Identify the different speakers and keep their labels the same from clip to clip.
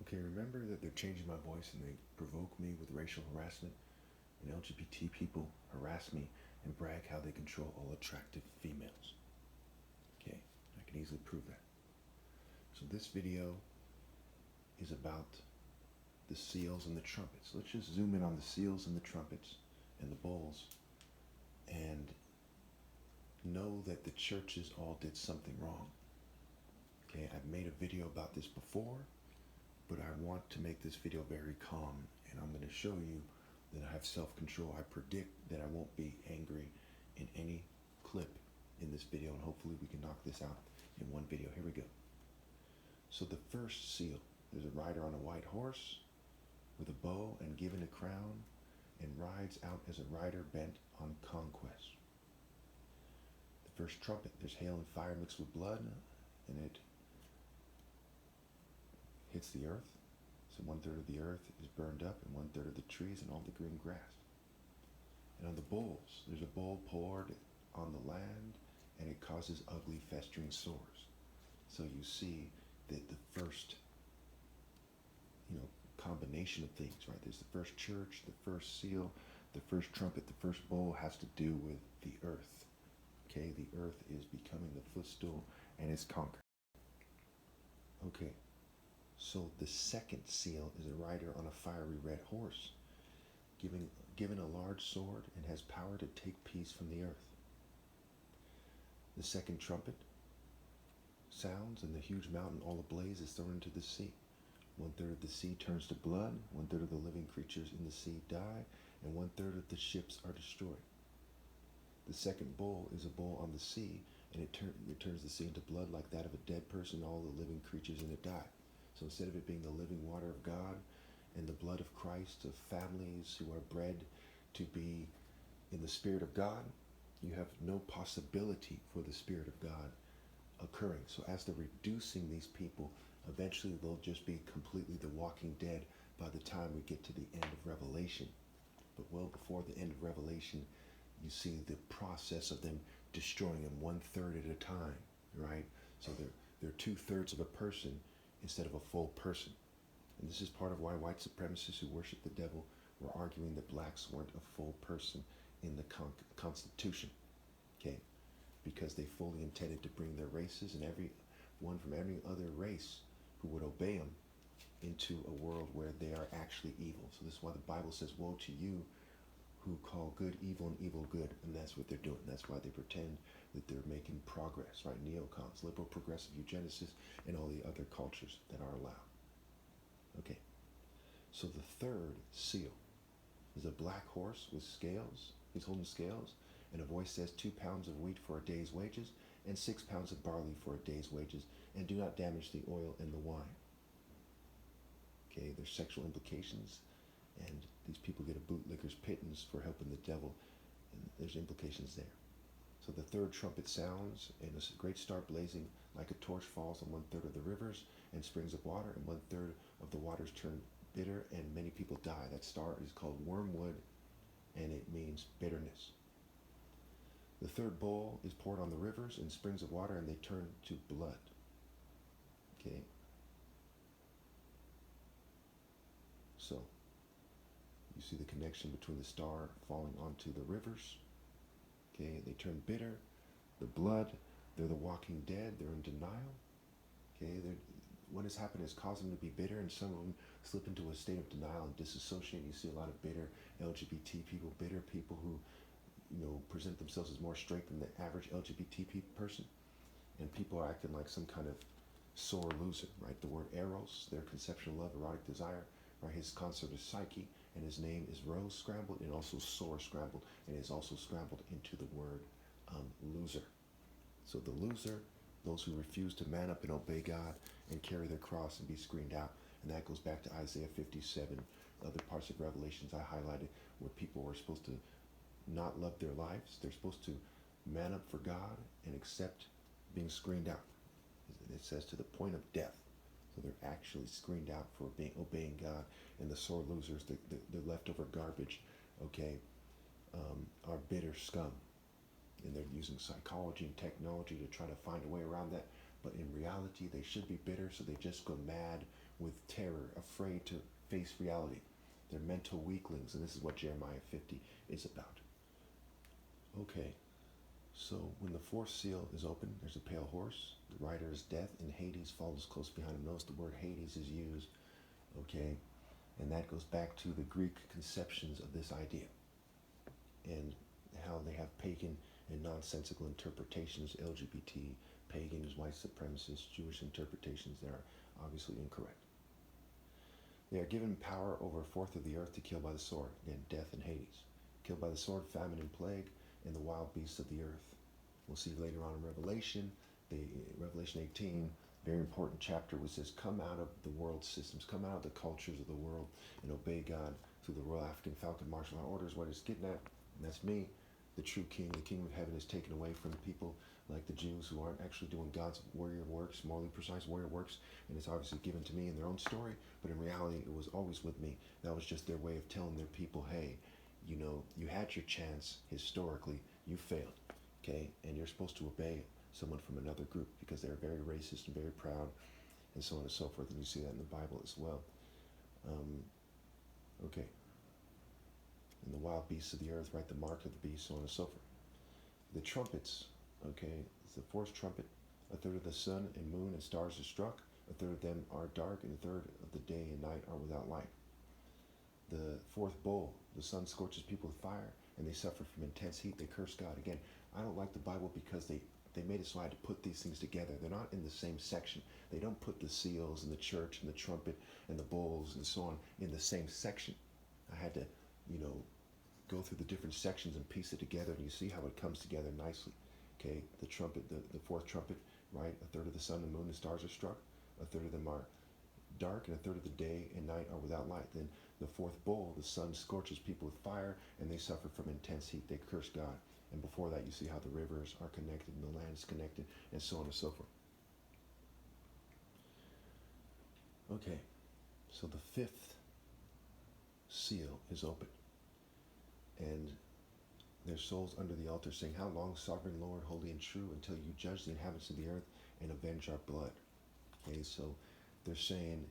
Speaker 1: Okay, remember that they're changing my voice and they provoke me with racial harassment, and LGBT people harass me and brag how they control all attractive females. Okay, I can easily prove that. So this video is about the seals and the trumpets. Let's just zoom in on the seals and the trumpets and the bowls and know that the churches all did something wrong. Okay, I've made a video about this before, but I want to make this video very calm, and I'm going to show you that I have self-control. I predict that I won't be angry in any clip in this video, and hopefully we can knock this out in one video. Here we go. So the first seal, there's a rider on a white horse with a bow and given a crown, and rides out as a rider bent on conquest. The first trumpet, there's hail and fire mixed with blood, and it hits the earth. So 1/3 of the earth is burned up, and 1/3 of the trees and all the green grass. And on the bowls, there's a bowl poured on the land, and it causes ugly festering sores. So you see that the first, combination of things, right? There's the first church, the first seal, the first trumpet, the first bowl has to do with the earth. Okay, the earth is becoming the footstool and is conquered. Okay, so the second seal is a rider on a fiery red horse, given a large sword, and has power to take peace from the earth. The second trumpet sounds, and the huge mountain all ablaze is thrown into the sea. 1/3 of the sea turns to blood, 1/3 of the living creatures in the sea die, and 1/3 of the ships are destroyed. The second bowl is a bowl on the sea, and it turns the sea into blood like that of a dead person. All the living creatures in it die. So instead of it being the living water of God and the blood of Christ, of families who are bred to be in the Spirit of God, you have no possibility for the Spirit of God occurring. So as they're reducing these people, eventually they'll just be completely the walking dead by the time we get to the end of Revelation. But well before the end of Revelation, you see the process of them destroying them 1/3 at a time, right? So they're 2/3 of a person instead of a full person. And this is part of why white supremacists who worship the devil were arguing that blacks weren't a full person in the Constitution, okay? Because they fully intended to bring their races and everyone from every other race who would obey them into a world where they are actually evil. So this is why the Bible says, woe to you who call good evil and evil good, and that's what they're doing. That's why they pretend that they're making progress, right? Neocons, liberal progressive eugenicists, and all the other cultures that are allowed. Okay, so the third seal is a black horse with scales. He's holding scales, and a voice says, 2 pounds of wheat for a day's wages, and 6 pounds of barley for a day's wages, and do not damage the oil and the wine. Okay, there's sexual implications, and these people get a bootlicker's pittance for helping the devil, and there's implications there. So the third trumpet sounds, and a great star blazing like a torch falls on 1/3 of the rivers and springs of water, and 1/3 of the waters turn bitter, and many people die. That star is called wormwood, and it means bitterness. The third bowl is poured on the rivers and springs of water, and they turn to blood. Okay. So you see the connection between the star falling onto the rivers. Okay, they turn bitter. The blood, they're the walking dead. They're in denial. Okay, what has happened has caused them to be bitter, and some of them slip into a state of denial and disassociate. You see a lot of bitter LGBT people, bitter people who, present themselves as more straight than the average LGBT person. And people are acting like some kind of sore loser, right? The word eros, their conception of love, erotic desire, right? His concept is psyche, and his name is rose scrambled, and also sore scrambled, and is also scrambled into the word loser. So the loser, those who refuse to man up and obey God and carry their cross and be screened out. And that goes back to Isaiah 57, other parts of Revelations I highlighted, where people were supposed to not love their lives. They're supposed to man up for God and accept being screened out. It says to the point of death. So they're actually screened out for obeying God. And the sore losers, the leftover garbage, okay, are bitter scum. And they're using psychology and technology to try to find a way around that. But in reality, they should be bitter, so they just go mad with terror, afraid to face reality. They're mental weaklings, and this is what Jeremiah 50 is about. Okay, so when the fourth seal is opened, there's a pale horse. The rider is death, and Hades follows close behind him. Notice the word Hades is used, okay? And that goes back to the Greek conceptions of this idea and how they have pagan and nonsensical interpretations, LGBT, pagans, white supremacists, Jewish interpretations that are obviously incorrect. They are given power over a fourth of the earth to kill by the sword, again, death and Hades. Killed by the sword, famine and plague, and the wild beasts of the earth. We'll see later on in Revelation, Revelation 18, very important chapter, which says, come out of the world systems, come out of the cultures of the world, and obey God through the Royal African Falcon Martial Law Orders. What it's getting at, and that's me, the true king, the kingdom of heaven is taken away from the people like the Jews who aren't actually doing God's warrior works, morally precise warrior works, and it's obviously given to me in their own story, but in reality it was always with me. That was just their way of telling their people, hey, you know, you had your chance historically, you failed, okay, and you're supposed to obey someone from another group because they're very racist and very proud, and so on and so forth, and you see that in the Bible as well. Okay, and the wild beasts of the earth, right, the mark of the beast, so on and so forth. The trumpets, okay, it's the fourth trumpet. A third of the sun and moon and stars are struck. A third of them are dark, and a third of the day and night are without light. The fourth bowl, the sun scorches people with fire, and they suffer from intense heat. They curse God. Again, I don't like the Bible because they made it so I had to put these things together. They're not in the same section. They don't put the seals and the church and the trumpet and the bowls and so on in the same section. I had to, you know, go through the different sections and piece it together, and you see how it comes together nicely. Okay, the trumpet, the fourth trumpet, right? A third of the sun and moon and stars are struck. A third of them are dark, and a third of the day and night are without light. Then the fourth bowl, the sun scorches people with fire, and they suffer from intense heat. They curse God. And before that, you see how the rivers are connected, and the land is connected, and so on and so forth. Okay, so the fifth seal is open, and their souls under the altar saying, how long, sovereign Lord, holy and true, until you judge the inhabitants of the earth and avenge our blood? Okay, so they're saying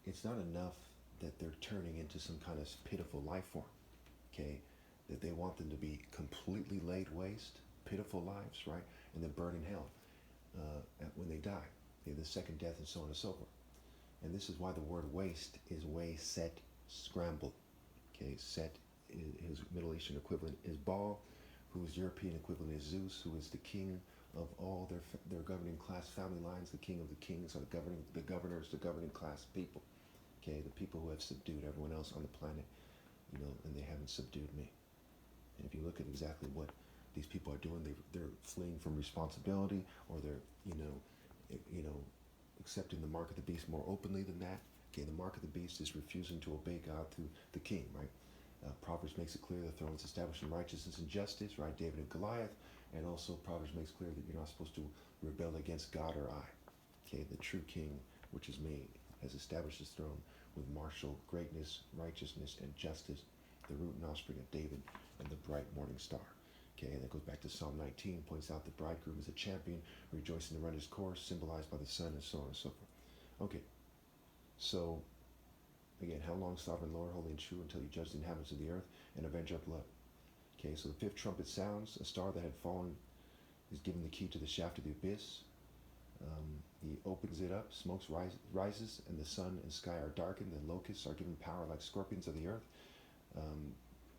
Speaker 1: it's not enough that they're turning into some kind of pitiful life form, okay, that they want them to be completely laid waste, pitiful lives, right, and then burn in hell when they die, okay, the second death, and so on and so forth. And this is why the word waste is way, set, scrambled. Okay, Set, his Middle Eastern equivalent is Baal, whose European equivalent is Zeus, who is the king of all their governing class family lines. The king of the kings are the governors, the governing class people. Okay, the people who have subdued everyone else on the planet, you know, and they haven't subdued me. And if you look at exactly what these people are doing, they're fleeing from responsibility, or they're, accepting the mark of the beast more openly than that. Okay, the mark of the beast is refusing to obey God through the king, right? Proverbs makes it clear the throne is established in righteousness and justice, right? David and Goliath. And also Proverbs makes clear that you're not supposed to rebel against God or I. Okay, the true king, which is me, has established his throne with martial greatness, righteousness, and justice, the root and offspring of David and the bright morning star. Okay, and that goes back to Psalm 19, points out the bridegroom is a champion, rejoicing to run his course, symbolized by the sun, and so on and so forth. Okay, so again, how long, sovereign Lord, holy and true, until you judge the inhabitants of the earth and avenge our blood? Okay, so the fifth trumpet sounds. A star that had fallen is given the key to the shaft of the abyss. He opens it up, smoke rises, and the sun and sky are darkened, and locusts are given power like scorpions of the earth.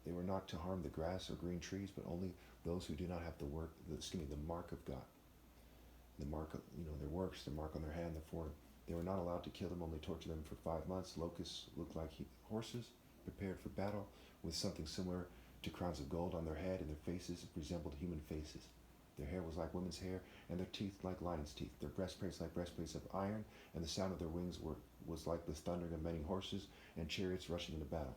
Speaker 1: They were not to harm the grass or green trees, but only those who do not have the mark of God. The mark of, their works, the mark on their hand, their forehead. They were not allowed to kill them, only torture them for 5 months. Locusts looked like horses prepared for battle, with something similar to crowns of gold on their head, and their faces resembled human faces. Their hair was like women's hair, and their teeth like lions' teeth. Their breastplates like breastplates of iron, and the sound of their wings was like the thundering of many horses and chariots rushing into battle.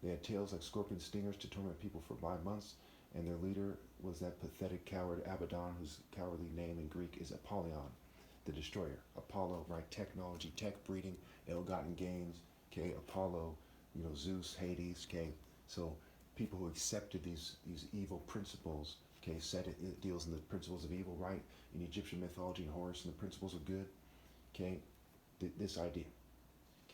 Speaker 1: They had tails like scorpion stingers to torment people for 5 months, and their leader was that pathetic coward Abaddon, whose cowardly name in Greek is Apollyon, the destroyer. Apollo, right? Technology, tech breeding, ill-gotten gains. Okay, Apollo, Zeus, Hades. Okay, so people who accepted these evil principles. Okay, it deals in the principles of evil, right? In Egyptian mythology and Horus, and the principles of good. Okay, this idea.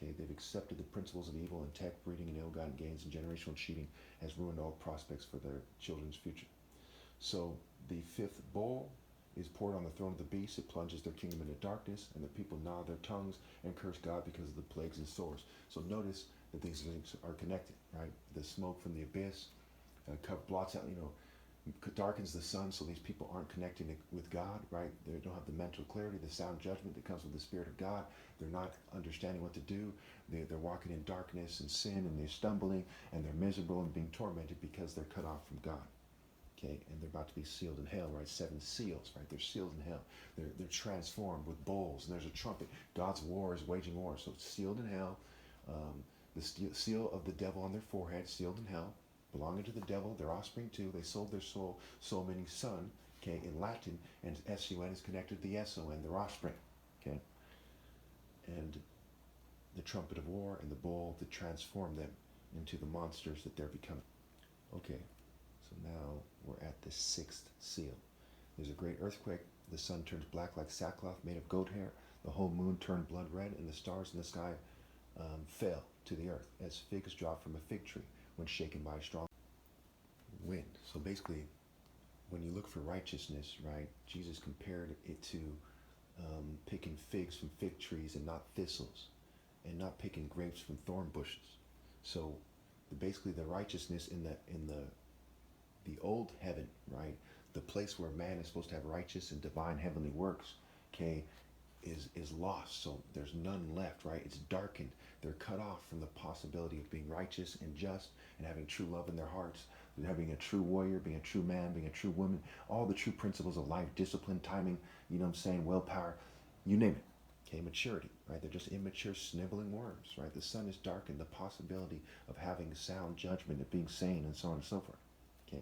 Speaker 1: Okay, they've accepted the principles of evil and tech, breeding and ill-gotten gains, and generational cheating has ruined all prospects for their children's future. So the fifth bowl is poured on the throne of the beast. It plunges their kingdom into darkness, and the people gnaw their tongues and curse God because of the plagues and sores. So notice that these things are connected, right? The smoke from the abyss blots out, darkens the sun, so these people aren't connecting with God, right? They don't have the mental clarity, the sound judgment that comes with the Spirit of God. They're not understanding what to do. They're walking in darkness and sin, and they're stumbling, and they're miserable and being tormented because they're cut off from God. Okay, and they're about to be sealed in hell, right? 7 seals, right? They're sealed in hell. They're transformed with bowls, and there's a trumpet. God's war is waging war. So it's sealed in hell. The seal of the devil on their forehead, sealed in hell, belonging to the devil, their offspring too. They sold their soul meaning son, okay, in Latin, and S-U-N is connected to the S-O-N, their offspring, okay? And the trumpet of war and the bowl to transform them into the monsters that they're becoming. Okay, so now we're at the 6th seal. There's a great earthquake. The sun turns black like sackcloth made of goat hair. The whole moon turned blood red, and the stars in the sky fell to the earth as figs drop from a fig tree when shaken by a strong wind. So basically, when you look for righteousness, right, Jesus compared it to picking figs from fig trees and not thistles, and not picking grapes from thorn bushes. So basically, the righteousness in the old heaven, right, the place where man is supposed to have righteous and divine heavenly works, okay, is lost. So there's none left, right? It's darkened. They're cut off from the possibility of being righteous and just and having true love in their hearts, having a true warrior, being a true man, being a true woman, all the true principles of life, discipline, timing, willpower, you name it. Okay, maturity, right? They're just immature, sniveling worms, right? The sun is darkened, the possibility of having sound judgment, of being sane, and so on and so forth. Okay.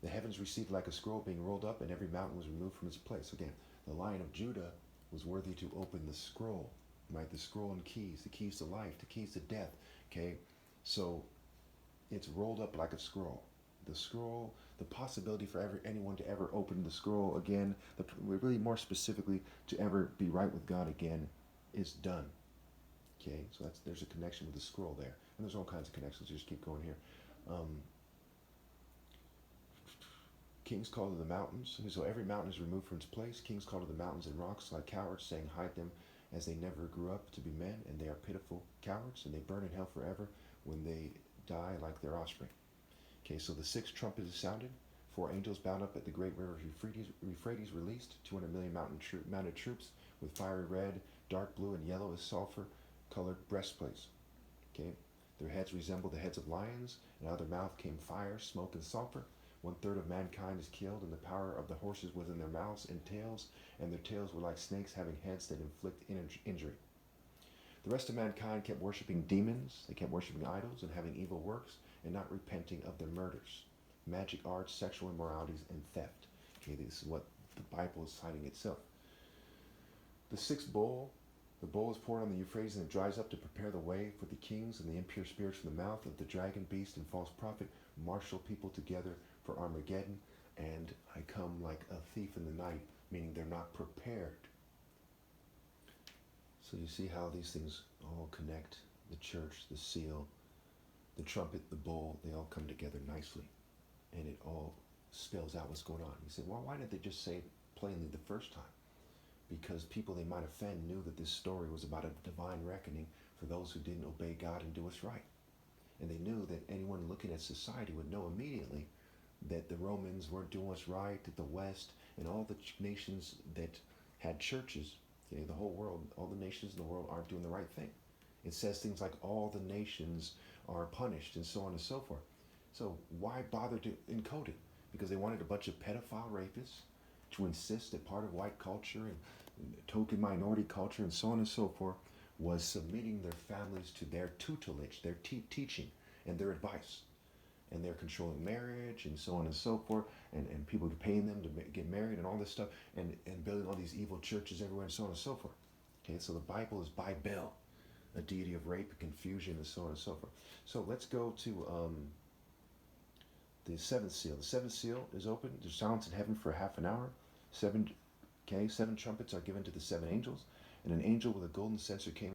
Speaker 1: The heavens received like a scroll being rolled up, and every mountain was removed from its place. Again, the Lion of Judah was worthy to open the scroll, right? The scroll and keys, the keys to life, the keys to death, okay? So it's rolled up like a scroll. The scroll, the possibility for anyone to ever open the scroll again, really more specifically to ever be right with God again, is done. Okay, so there's a connection with the scroll there. And there's all kinds of connections. Just keep going here. Kings call to the mountains. So every mountain is removed from its place. Kings call to the mountains and rocks like cowards, saying, hide them, as they never grew up to be men, and they are pitiful cowards, and they burn in hell forever when they die like their offspring. Okay, so the 6th trumpet is sounded. 4 angels bound up at the great river Euphrates released. 200 million mounted troops with fiery red, dark blue, and yellow as sulfur-colored breastplates. Okay, their heads resemble the heads of lions, and out of their mouth came fire, smoke, and sulfur. 1/3 of mankind is killed, and the power of the horses was in their mouths and tails, and their tails were like snakes having heads that inflict injury. The rest of mankind kept worshiping demons, they kept worshiping idols, and having evil works, and not repenting of their murders, magic arts, sexual immoralities, and theft. Okay, this is what the Bible is citing itself. The 6th bowl, the bowl is poured on the Euphrates, and it dries up to prepare the way for the kings and the impure spirits from the mouth of the dragon, beast, and false prophet, marshal people together for Armageddon, and I come like a thief in the night, meaning they're not prepared. So you see how these things all connect, the church, the seal, the trumpet, the bowl, they all come together nicely, and it all spells out what's going on. You say, well, why didn't they just say it plainly the first time? Because people they might offend knew that this story was about a divine reckoning for those who didn't obey God and do what's right. And they knew that anyone looking at society would know immediately that the Romans weren't doing what's right, that the West and all the nations that had churches, okay, the whole world, all the nations in the world aren't doing the right thing. It says things like all the nations are punished and so on and so forth. So why bother to encode it? Because they wanted a bunch of pedophile rapists to insist that part of white culture and token minority culture and so on and so forth was submitting their families to their tutelage, their teaching, and their advice. And they're controlling marriage and so on and so forth, and people paying them to get married and all this stuff, and building all these evil churches everywhere and so on and so forth. Okay, so the Bible is by Bel, a deity of rape and confusion and so on and so forth. So let's go to the 7th seal. The 7th seal is open. There's silence in heaven for half an hour. 7 trumpets are given to the 7 angels, and an angel with a golden censer came